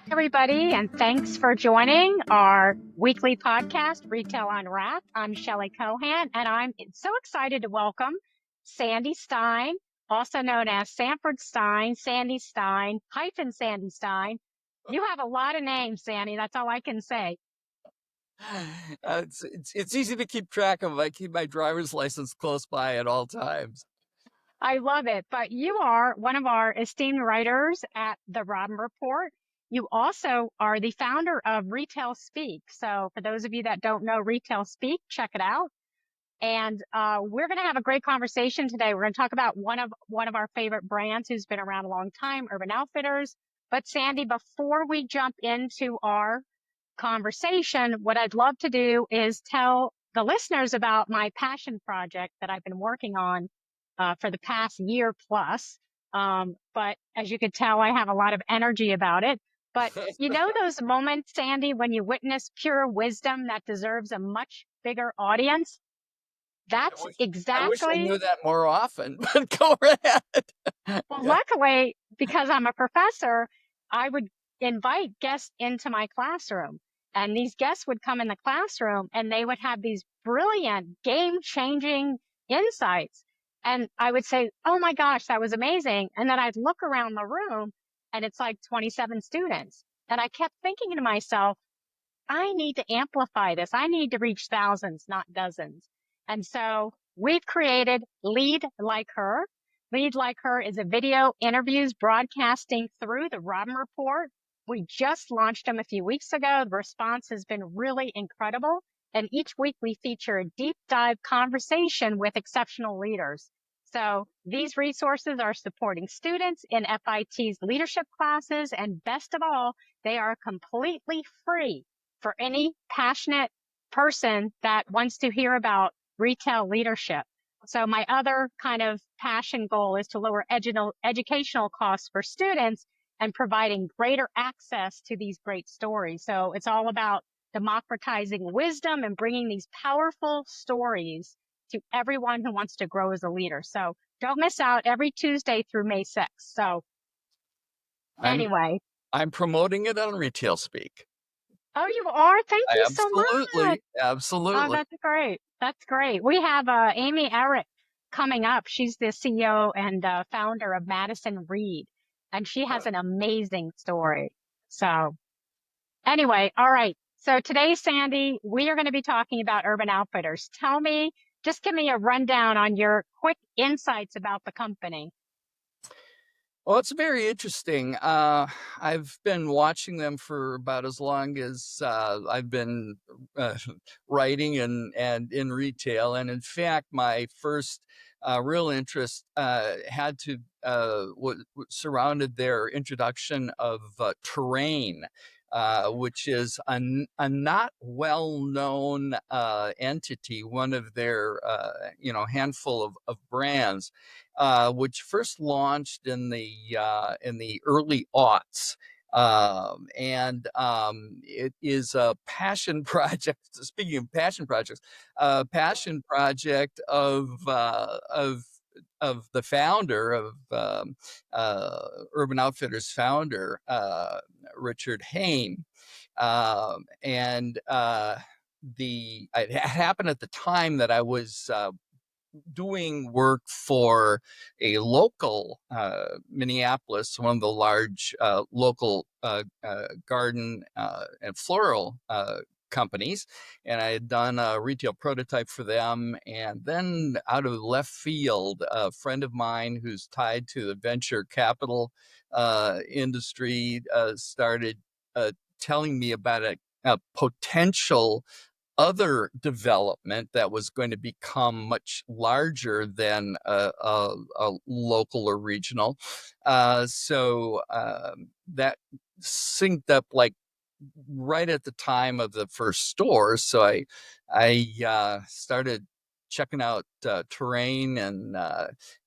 Everybody, and thanks for joining our weekly podcast, Retail Unwrapped. I'm Shelley Kohan, and I'm so excited to welcome Sandy Stein, also known as Sanford Stein, Sandy Stein, hyphen Sandy Stein. You have a lot of names, Sandy. That's all I can say. It's easy to keep track of. I keep my driver's license close by at all times. I love it. But you are one of our esteemed writers at the Robin Report. You also are the founder of Retail Speak. So for those of you that don't know Retail Speak, check it out. And we're going to have a great conversation today. We're going to talk about one of our favorite brands who's been around a long time, Urban Outfitters. But Sandy, before we jump into our conversation, what I'd love to do is tell the listeners about my passion project that I've been working on for the past year plus. But as you could tell, I have a lot of energy about it. But you know those moments, Sandy, when you witness pure wisdom that deserves a much bigger audience? That's I wish I exactly, knew that more often, but go ahead. well, Yeah. luckily, because I'm a professor, I would invite guests into my classroom. And these guests would come in the classroom and they would have these brilliant, game-changing insights. And I would say, oh my gosh, that was amazing. And then I'd look around the room and it's like 27 students. And I kept thinking to myself, I need to amplify this. I need to reach thousands, not dozens. And so we've created Lead Like Her. Lead Like Her is a video interviews broadcasting through the Robin Report. We just launched them a few weeks ago. The response has been really incredible. And each week we feature a deep dive conversation with exceptional leaders. So these resources are supporting students in FIT's leadership classes. And best of all, they are completely free for any passionate person that wants to hear about retail leadership. So my other kind of passion goal is to lower educational costs for students and providing greater access to these great stories. So it's all about democratizing wisdom and bringing these powerful stories to everyone who wants to grow as a leader. So don't miss out every Tuesday through May 6th. So I'm anyway. I'm promoting it on Retail Speak. Oh, you are? Thank you so much. Oh, Absolutely. that's great. That's great. We have Amy Eric coming up. She's the CEO and founder of Madison Reed, and she has an amazing story. So anyway, all right. So today, Sandy, we are going to be talking about Urban Outfitters. Just give me a rundown on your quick insights about the company. Well, it's very interesting. I've been watching them for about as long as I've been uh, writing and in retail. And in fact, my first real interest had to surrounded their introduction of Terrain. Which is a not well-known entity, one of their handful of brands, which first launched in the early aughts. It is a passion project. Speaking of passion projects, a passion project of the founder of Urban Outfitters founder, Richard Hain. It happened at the time that I was doing work for a local Minneapolis, one of the large local garden and floral companies, and I had done a retail prototype for them. And then out of left field, a friend of mine who's tied to the venture capital industry started telling me about a potential other development that was going to become much larger than a local or regional. That synced up like right at the time of the first store. So I started checking out Terrain and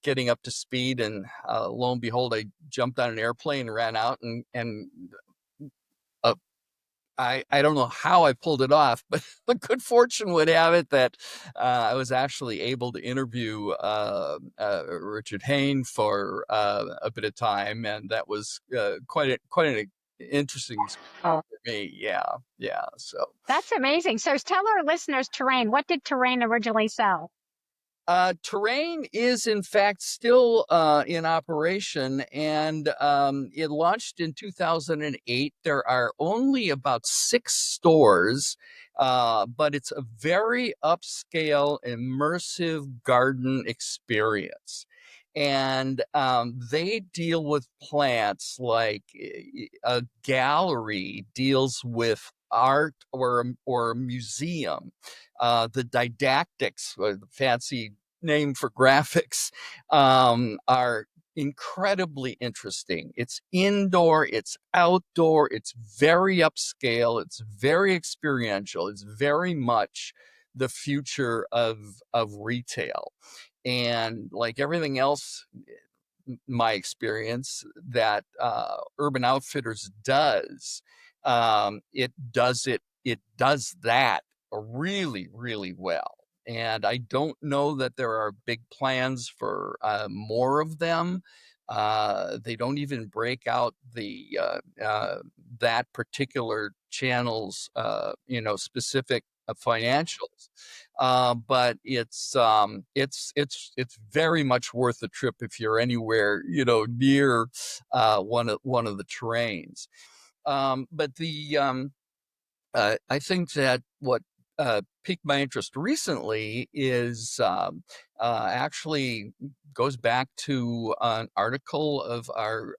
getting up to speed. And lo and behold, I jumped on an airplane, ran out, and I don't know how I pulled it off, but the good fortune would have it that I was actually able to interview Richard Hain for a bit of time, and that was quite an interesting Oh, for me. Yeah, yeah. So. that's amazing. So tell our listeners Terrain. What did Terrain originally sell? Terrain is in fact still in operation, and it launched in 2008. There are only about 6 stores, but it's a very upscale, immersive garden experience. And they deal with plants like a gallery deals with art or a museum. The didactics, or the fancy name for graphics, are incredibly interesting. It's indoor, it's outdoor, it's very upscale, it's very experiential, it's very much the future of retail. And like everything else, my experience, that Urban Outfitters does, it does that really, really well. And I don't know that there are big plans for more of them. They don't even break out the that particular channel's specific financials, but it's very much worth the trip if you're anywhere near one of the trains. But I think that what piqued my interest recently is actually goes back to an article of our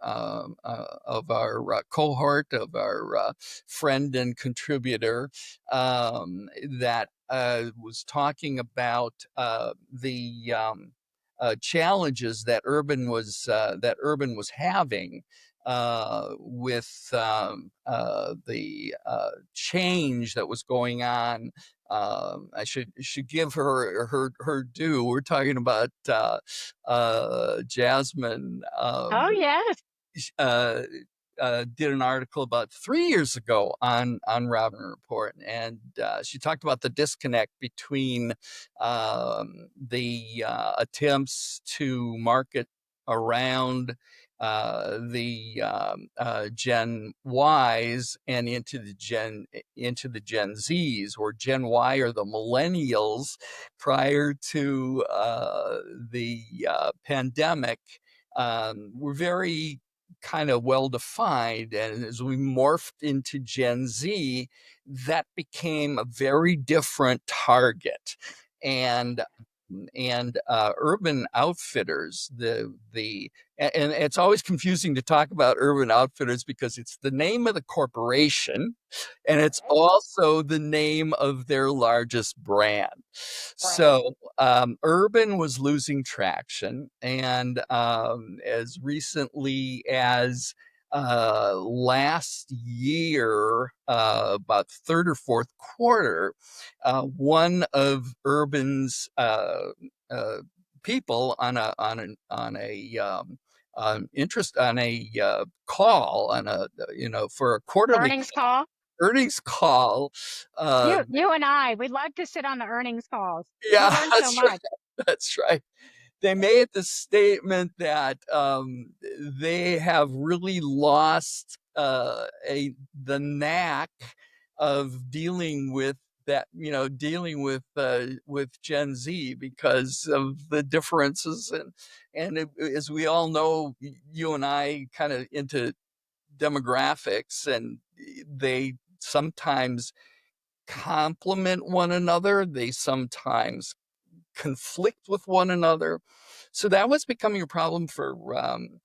cohort, of our friend and contributor, that was talking about the challenges that Urban was having with the change that was going on. I should give her due. We're talking about Jasmine. Oh, yes. Uh, did an article about 3 years ago on Robin Report, and she talked about the disconnect between the attempts to market around the Gen Ys and into the Gen Zs, or Gen Y are the millennials prior to the pandemic. Were very kind of well defined, and as we morphed into Gen Z, that became a very different target. And Urban Outfitters, and it's always confusing to talk about Urban Outfitters because it's the name of the corporation, and it's also the name of their largest brand. Right. So Urban was losing traction, and as recently as last year, about third or fourth quarter, one of Urban's people on a call, on a for a quarterly Earnings call. earnings call. Uh, You and I, we love to sit on the earnings calls. We yeah, learn so that's right. much. That's right. They made the statement that they have really lost the knack of dealing with Gen Z because of the differences, as we all know, you and I kind of into demographics, and they sometimes complement one another. They sometimes conflict with one another. So that was becoming a problem for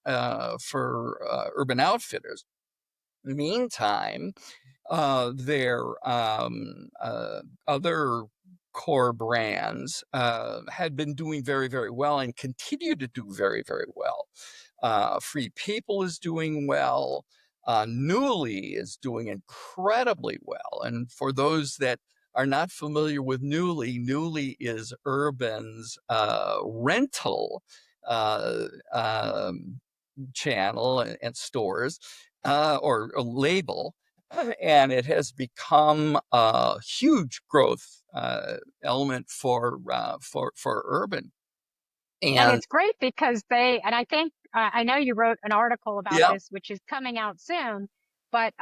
Urban Outfitters. In the meantime, their other core brands had been doing very, very well and continue to do very, very well. Free People is doing well. Nuuly is doing incredibly well. And for those that are not familiar with Nuuly, Nuuly is Urban's rental uh, um, channel and stores, or a label, and it has become a huge growth element for Urban. And And it's great because and I think, I know you wrote an article about yeah, this, which is coming out soon, but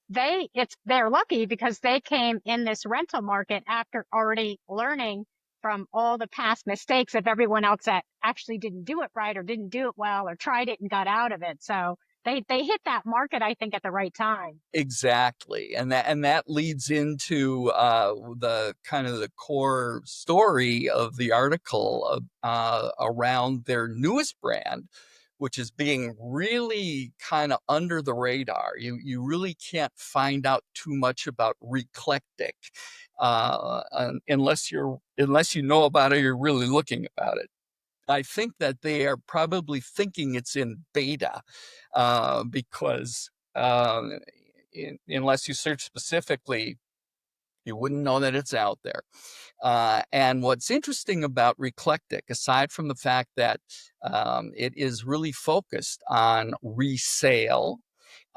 they're lucky because they came in this rental market after already learning from all the past mistakes of everyone else that actually didn't do it right or didn't do it well or tried it and got out of it. So they hit that market, I think, at the right time. Exactly. And that leads into the kind of the core story of the article around their newest brand, which is being really kind of under the radar. You really can't find out too much about Re-Clectic unless you know about it, you're really looking about it. I think that they are probably thinking it's in beta because unless you search specifically, you wouldn't know that it's out there. And what's interesting about Re-Clectic, aside from the fact that it is really focused on resale,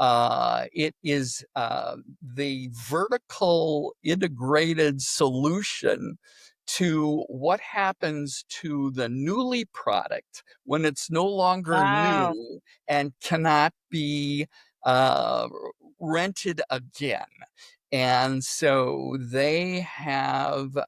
it is the vertical integrated solution to what happens to the Nuuly product when it's no longer Wow. new and cannot be uh, rented again. And so they have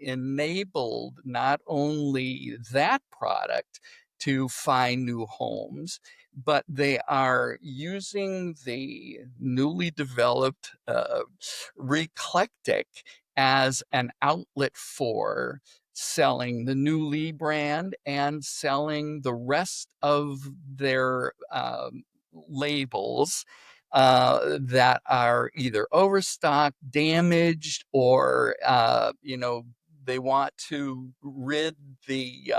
enabled not only that product to find new homes, but they are using the newly developed Re-Clectic as an outlet for selling the Nuuly brand and selling the rest of their labels that are either overstocked, damaged, or they want to rid the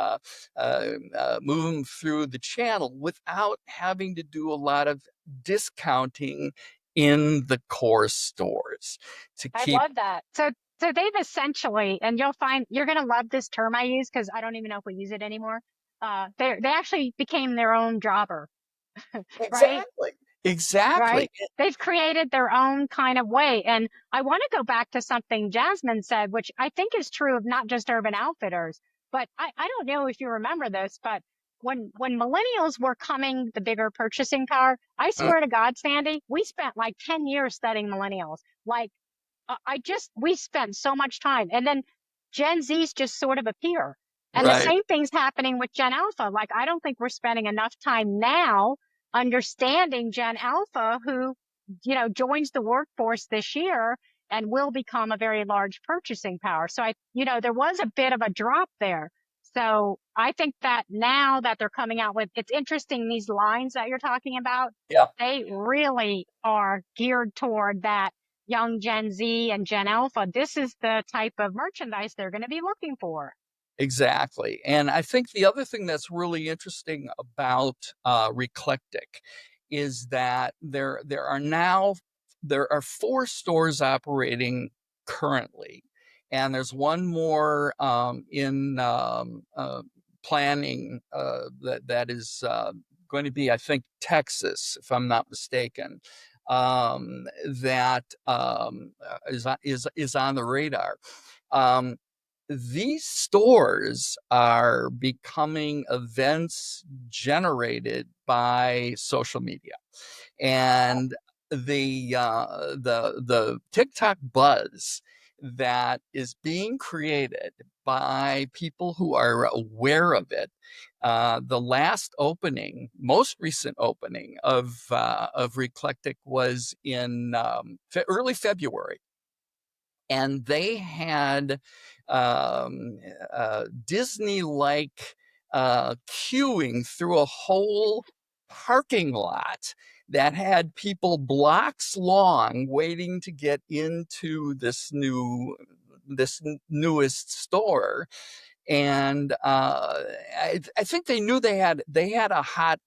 move them through the channel without having to do a lot of discounting in the core stores to I keep. love that. So they've essentially, and you're going to love this term I use because I don't even know if we use it anymore. They actually became their own jobber, right? Exactly. Exactly. Right? They've created their own kind of way. And I want to go back to something Jasmine said, which I think is true of not just Urban Outfitters, but I don't know if you remember this, but when millennials were coming the bigger purchasing power, I Mm, swear to God, Sandy, we spent like 10 years studying millennials. Like we spent so much time. And then Gen Z's just sort of appear. And the right. same thing's happening with Gen Alpha. Like, I don't think we're spending enough time now understanding Gen Alpha, who, joins the workforce this year and will become a very large purchasing power. So there was a bit of a drop there. So I think that now that they're coming out with, it's interesting, these lines that you're talking about, Yeah. they really are geared toward that young Gen Z and Gen Alpha. This is the type of merchandise they're going to be looking for. Exactly. And I think the other thing that's really interesting about Re-Clectic is that there are 4 stores operating currently, and there's one more in planning that is going to be, I think, Texas, if I'm not mistaken. That is on the radar. Um, these stores are becoming events generated by social media, and the TikTok buzz that is being created by people who are aware of it. The most recent opening of Re-Clectic was in early February, and they had Disney-like queuing through a whole parking lot that had people blocks long waiting to get into this newest store. And I think they knew they had a hot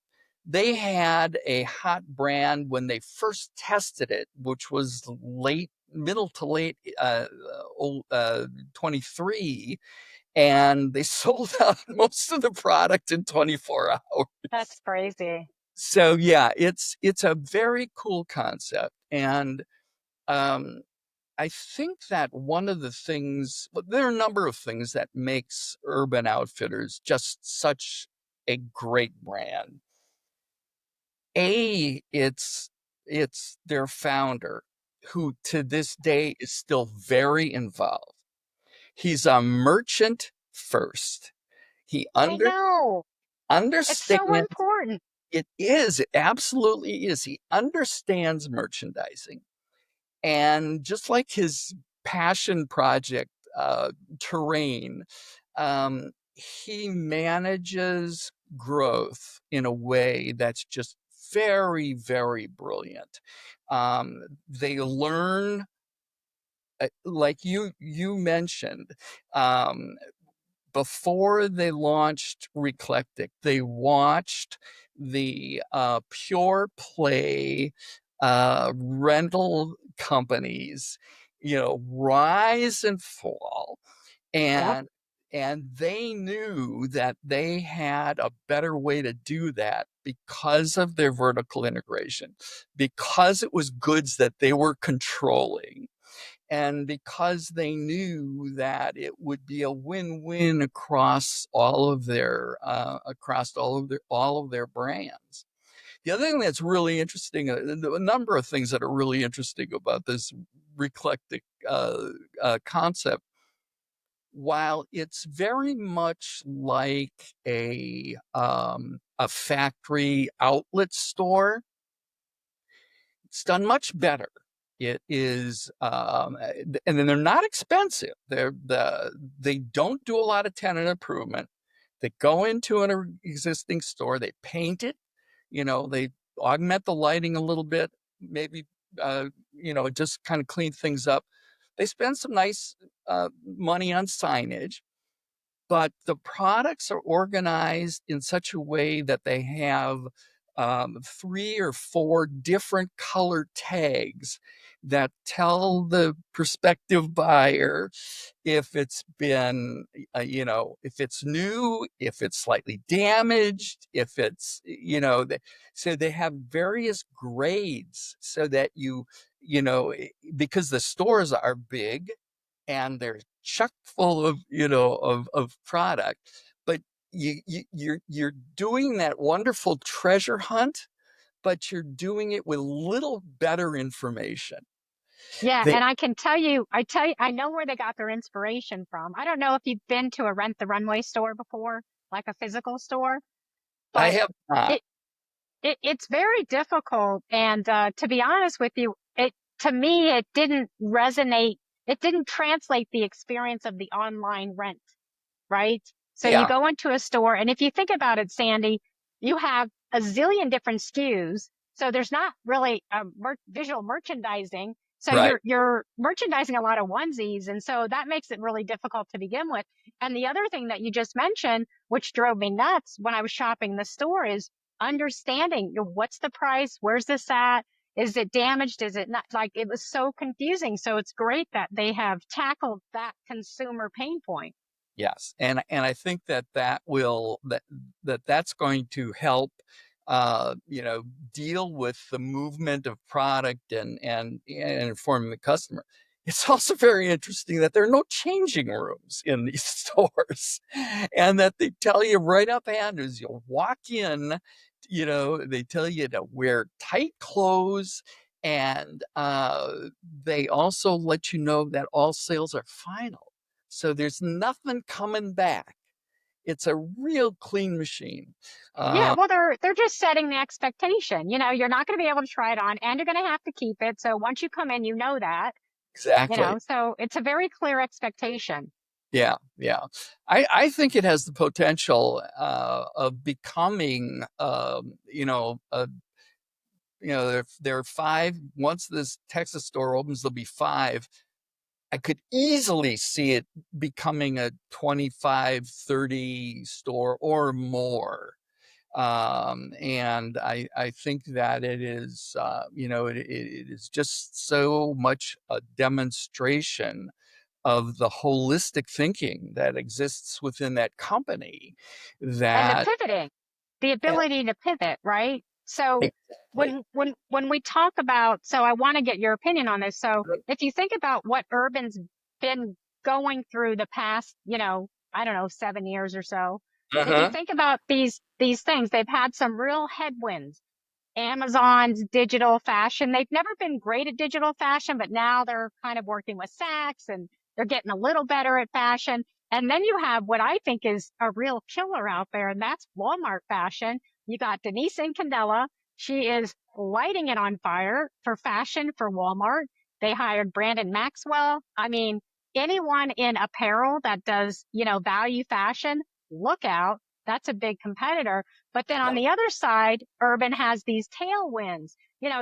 brand when they first tested it, which was middle to late 23, and they sold out most of the product in 24 hours. That's crazy. So yeah, it's a very cool concept, and um, I think that one of the things, well, there are a number of things that makes Urban Outfitters just such a great brand. It's it's their founder, who to this day is still very involved. He's a merchant first. He I know. It's so understands important. it is, it absolutely is. He understands merchandising. And just like his passion project, Terrain, he manages growth in a way that's just very, very brilliant. They learn, like you mentioned, um, before they launched Re-Clectic, they watched the pure play rental companies, rise and fall, Yep. and they knew that they had a better way to do that because of their vertical integration, because it was goods that they were controlling, and because they knew that it would be a win-win across all of their brands. The other thing that's really interesting, a number of things that are really interesting about this Re-Clectic concept, while it's very much like a factory outlet store, it's done much better. It is, and then they're not expensive. They don't do a lot of tenant improvement. They go into an existing store, they paint it, they augment the lighting a little bit, maybe, just kind of clean things up. They spend some nice money on signage, but the products are organized in such a way that they have 3 or 4 different color tags that tell the prospective buyer if it's been, if it's new, if it's slightly damaged, if it's, so they have various grades so that because the stores are big and they're chock full of of product, but you're doing that wonderful treasure hunt, but you're doing it with a little better information. Yeah, They and I know where they got their inspiration from. I don't know if you've been to a Rent the Runway store before, like a physical store, I but have not. it, it's very difficult. And to be honest with you, to me it didn't resonate. It didn't translate the experience of the online rent, right? So you Yeah, go into a store, and if you think about it, Sandy, you have a zillion different SKUs. So there's not really visual merchandising. So right. you're merchandising a lot of onesies, and so that makes it really difficult to begin with. And the other thing that you just mentioned, which drove me nuts when I was shopping the store, is understanding, what's the price, where's this at, is it damaged, is it not? Like, it was so confusing. So it's great that they have tackled that consumer pain point. Yes, and I think that's going to help, deal with the movement of product and informing the customer. It's also very interesting that there are no changing rooms in these stores, and that they tell you right up hand as you walk in, they tell you to wear tight clothes, and they also let you know that all sales are final. So there's nothing coming back. It's a real clean machine. Yeah, Uh, well, they're just setting the expectation. You're not going to be able to try it on, and you're going to have to keep it. So once you come in, you know that, exactly. so it's a very clear expectation. Yeah, yeah. I think it has the potential of becoming, there are 5. Once this Texas store opens, there'll be 5. I could easily see it becoming a 25, 30 store or more. And I think that it is, it is just so much a demonstration of the holistic thinking that exists within that company And the that, pivoting, the yeah, ability to pivot, right? So exactly. when we talk about, so I want to get your opinion on this. So if you think about what Urban's been going through the past, I don't know, 7 years or so, if you Uh-huh. think about these things, they've had some real headwinds. Amazon's digital fashion. They've never been great at digital fashion, but now they're kind of working with Saks and they're getting a little better at fashion. And then you have what I think is a real killer out there, and that's Walmart fashion. You got Denise and Candela. She is lighting it on fire for fashion for Walmart. They hired Brandon Maxwell. I mean, anyone in apparel that does, value fashion, look out. That's a big competitor. But then on Yeah. the other side, urban has these tailwinds.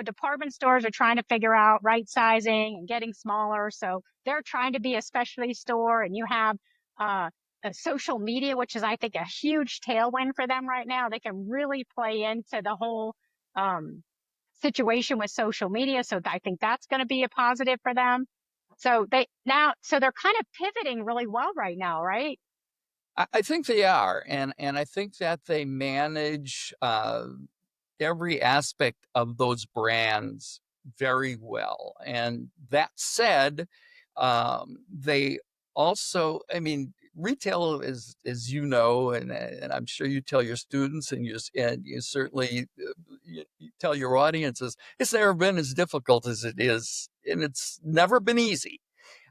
Department stores are trying to figure out right sizing and getting smaller. So they're trying to be a specialty store. And you have uh, social media, which is, I think, a huge tailwind for them right now. They can really play into the whole um, situation with social media. So I think that's going to be a positive for them. So they're kind of pivoting really well right now, right? I think they are, and I think that they manage every aspect of those brands very well. And that said, they also, I mean, retail is, as you know, and I'm sure you tell your students, and you certainly you tell your audiences, it's never been as difficult as it is, and it's never been easy.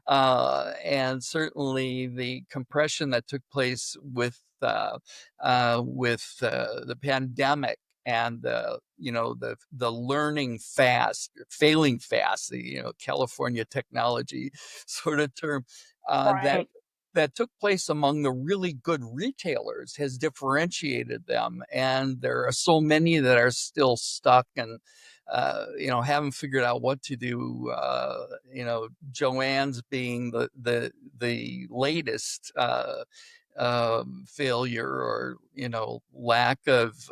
And certainly the compression that took place with the pandemic and the learning fast, failing fast, the California technology sort of term that Right. that took place among the really good retailers has differentiated them, and there are so many that are still stuck and haven't figured out what to do. Joanne's being the latest failure, or lack of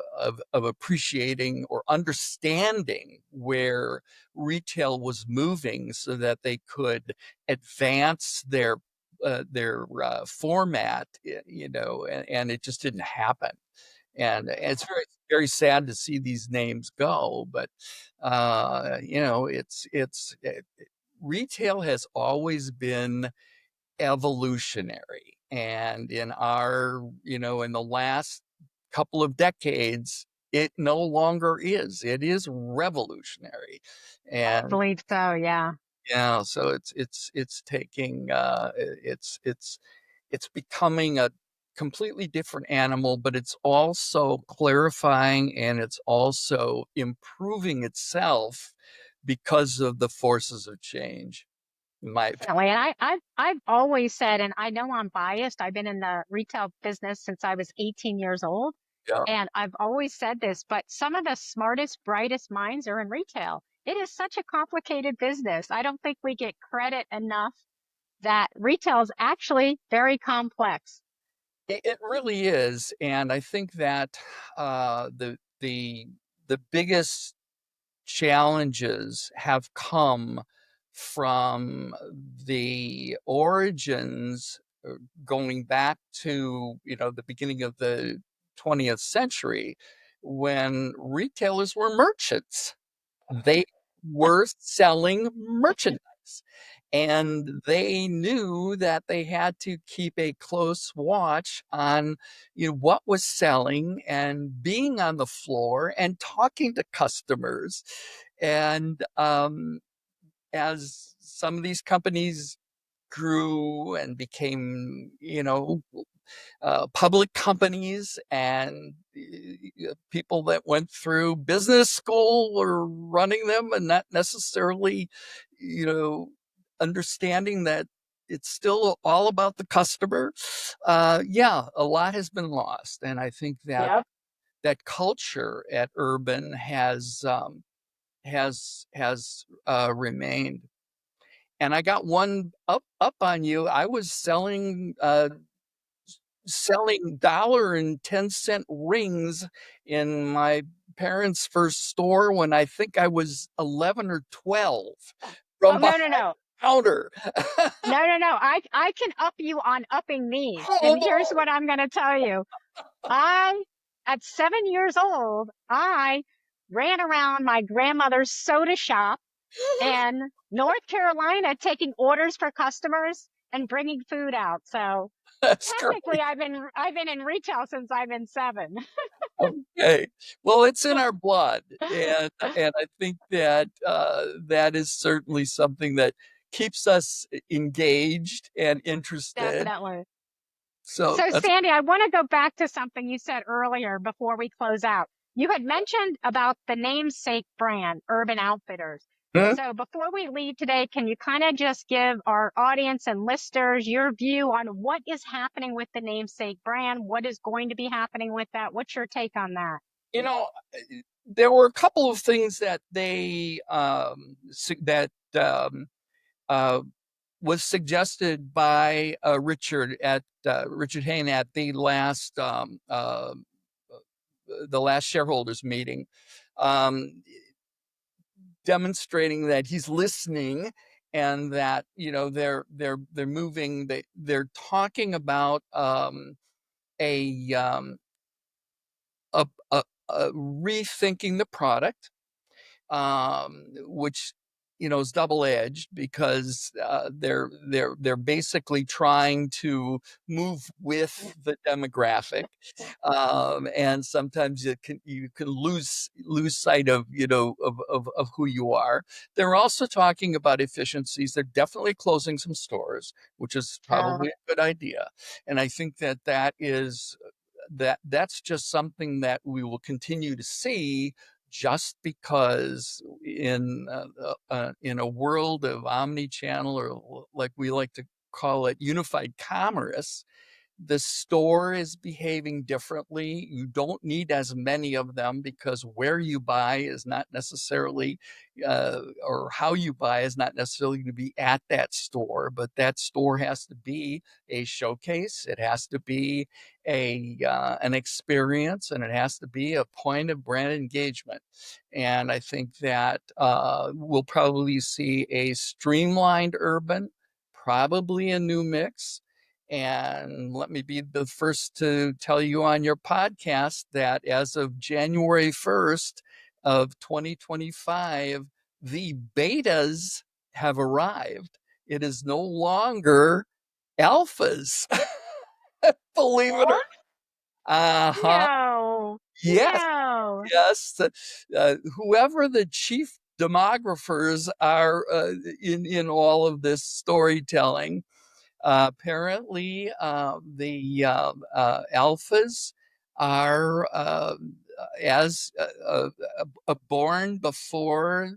appreciating or understanding where retail was moving, so that they could advance their format, and it just didn't happen. And it's very, very sad to see these names go, but retail has always been evolutionary, and in the last couple of decades, it no longer is. It is revolutionary. I And believe so. Yeah. yeah, so it's taking it's becoming a completely different animal, but it's also clarifying, and it's also improving itself because of the forces of change, in my opinion. Definitely. And I've always said, and I know I'm biased. I've been in the retail business since I was 18 years old. Yeah. And I've always said this, but some of the smartest, brightest minds are in retail. It is such a complicated business. I don't think we get credit enough that retail is actually very complex. It really is, and I think that the biggest challenges have come from the origins, going back to the beginning of the 20th century, when retailers were merchants. They were selling merchandise, and they knew that they had to keep a close watch on what was selling, and being on the floor and talking to customers. And as some of these companies grew and became public companies, and people that went through business school were running them, and not necessarily you know understanding that it's still all about the customer. Yeah, a lot has been lost, and I think that Yep. that culture at Urban has remained. And I got one up on you. I was selling $1.10 rings in my parents' first store when I think I was 11 or 12, Oh, from no, behind no, the no. counter. No, no, no. I can up you on upping me. And here's Oh, what I'm going to tell you. I, at 7 years old, I ran around my grandmother's soda shop in North Carolina taking orders for customers and bringing food out. So that's technically great. I've been in retail since I've been seven. Okay. Well, it's in our blood, and I think that that is certainly something that keeps us engaged and interested. Definitely. So So, that's Sandy, I want to go back to something you said earlier before we close out. You had mentioned about the namesake brand, Urban Outfitters. huh? So, before we leave today, can you kind of just give our audience and listeners your view on what is happening with the namesake brand? What is going to be happening with that? What's your take on that? You know, there were a couple of things that they that uh, was suggested by Richard Hayne at the last shareholders meeting, um, demonstrating that he's listening and that they're moving. They're talking about a, um, a rethinking the product, which is double edged because they're basically trying to move with the demographic, and sometimes you can lose sight of of who you are. They're also talking about efficiencies. They're definitely closing some stores, which is Uh, probably a good idea, and I think that's just something that we will continue to see, just because in a world of omni-channel, or like we like to call it, unified commerce, the store is behaving differently. You don't need as many of them because where you buy is not necessarily, or how you buy is not necessarily going to be at that store, but that store has to be a showcase. It has to be an experience, and it has to be a point of brand engagement. And I think that we'll probably see a streamlined urban, probably a new mix. And let me be the first to tell you on your podcast that as of January 1st of 2025, the betas have arrived. It is no longer alphas. Believe it or what? uh-huh. No, Yes, no. yes. Whoever the chief demographers are in all of this storytelling, apparently, the alphas are as born before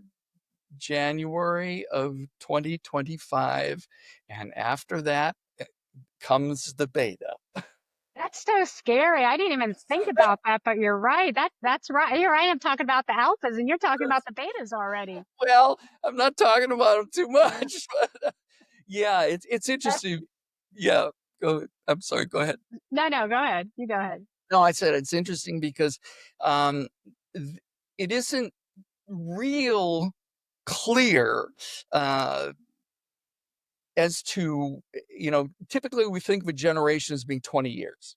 January of 2025, and after that comes the beta. That's so scary. I didn't even think about that, but you're right. That's right. Here I am talking about the alphas, and you're talking about the betas already. Well, I'm not talking about them too much, but yeah, it's That's interesting. Yeah, I'm sorry. Go ahead. no, no. Go ahead. You go ahead. No, I said it's interesting because um, it isn't real clear uh, as to, typically we think of a generation as being 20 years.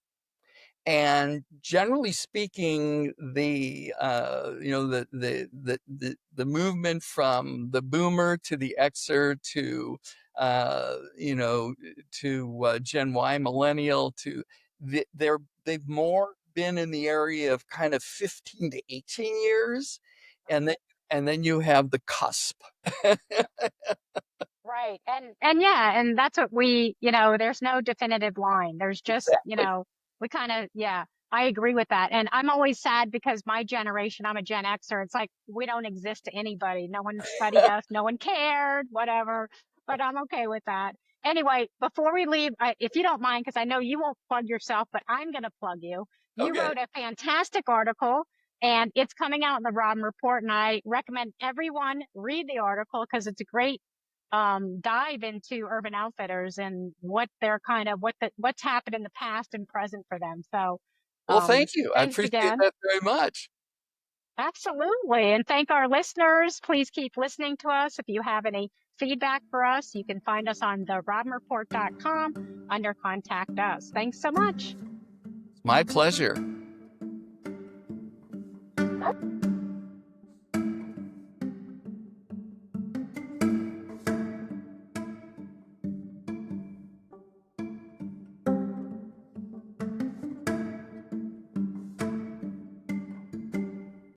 And generally speaking, the movement from the boomer to the Xer to Gen Y, millennial, to they've more been in the area of kind of 15 to 18 years, and then you have the cusp. Right. And yeah, and that's what there's no definitive line. There's just, Exactly. we kind of, yeah, I agree with that. And I'm always sad because my generation, I'm a Gen Xer. It's like we don't exist to anybody. No one studied us, no one cared, whatever. But I'm okay with that. Anyway, before we leave, if you don't mind, because I know you won't plug yourself, but I'm going to plug you. You Okay. wrote a fantastic article and it's coming out in the Rodden Report. And I recommend everyone read the article because it's a great dive into Urban Outfitters and what they're what's happened in the past and present for them. So, Well, thank you. I thanks appreciate again. that very much. Absolutely. And thank our listeners. Please keep listening to us. If you have any feedback for us, you can find us on theroddenreport.com under contact us. Thanks so much. My pleasure.